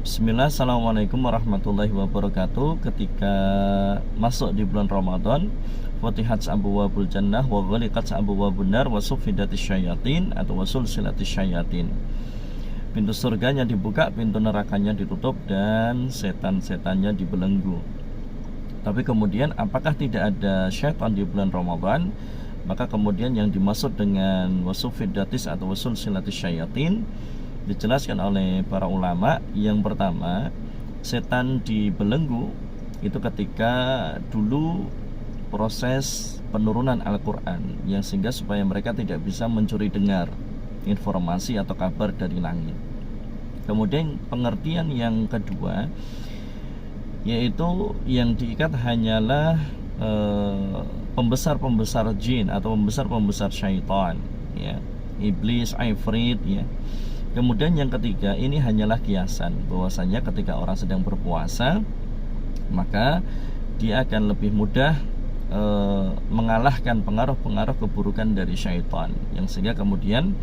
Bismillah, Assalamualaikum warahmatullahi wabarakatuh. Ketika masuk di bulan Ramadan, futihat abwabul jannah wa ghaliqat abwabun nar wa suffidatis syayatin atau wa sulsilatis syayatin. Pintu surganya dibuka, pintu nerakanya ditutup, dan setan-setannya dibelenggu. Tapi kemudian apakah tidak ada syaitan di bulan Ramadan? Maka kemudian yang dimaksud dengan wasuffidatis atau wasulsilatis syayatin dijelaskan oleh para ulama. Yang pertama, setan dibelenggu itu ketika dulu proses penurunan Al-Quran, yang sehingga supaya mereka tidak bisa mencuri dengar informasi atau kabar dari langit. Kemudian pengertian yang kedua, yaitu yang diikat hanyalah pembesar-pembesar jin atau pembesar-pembesar syaitan, ya, iblis, ifrit, ya. Kemudian yang ketiga, ini hanyalah kiasan, bahwasanya ketika orang sedang berpuasa, maka dia akan lebih mudah mengalahkan pengaruh-pengaruh keburukan dari syaitan, yang sehingga kemudian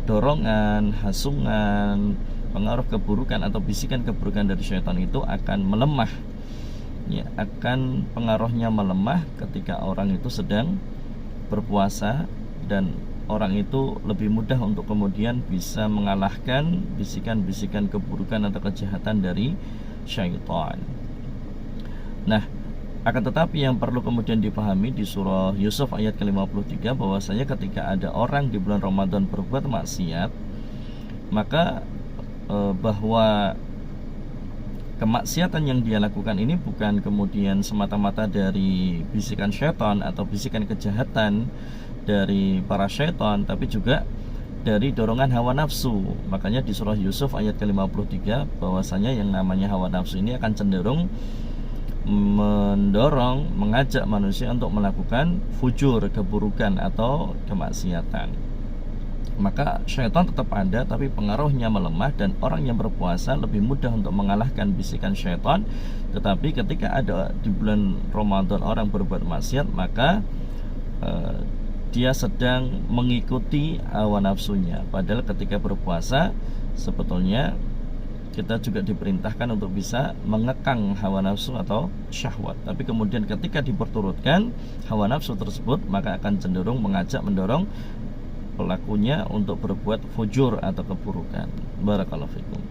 dorongan, hasungan, pengaruh keburukan atau bisikan keburukan dari syaitan itu akan melemah, ya, akan pengaruhnya melemah ketika orang itu sedang berpuasa, dan orang itu lebih mudah untuk kemudian bisa mengalahkan bisikan-bisikan keburukan atau kejahatan dari syaitan. Nah, akan tetapi yang perlu kemudian dipahami di surah Yusuf ayat ke-53, bahwasanya ketika ada orang di bulan Ramadan berbuat maksiat, maka bahwa kemaksiatan yang dia lakukan ini bukan kemudian semata-mata dari bisikan syaitan atau bisikan kejahatan dari para syaitan, tapi juga dari dorongan hawa nafsu. Makanya di surah Yusuf ayat ke-53 bahwasanya yang namanya hawa nafsu ini akan cenderung mendorong, mengajak manusia untuk melakukan fujur, keburukan atau kemaksiatan. Maka syaitan tetap ada, tapi pengaruhnya melemah, dan orang yang berpuasa lebih mudah untuk mengalahkan bisikan syaitan. Tetapi ketika ada di bulan Ramadan orang berbuat maksiat, maka dia sedang mengikuti hawa nafsunya. Padahal ketika berpuasa sebetulnya kita juga diperintahkan untuk bisa mengekang hawa nafsu atau syahwat. Tapi kemudian ketika diperturutkan hawa nafsu tersebut, maka akan cenderung mengajak, mendorong pelakunya untuk berbuat fujur atau keburukan. Barakallahu fikum.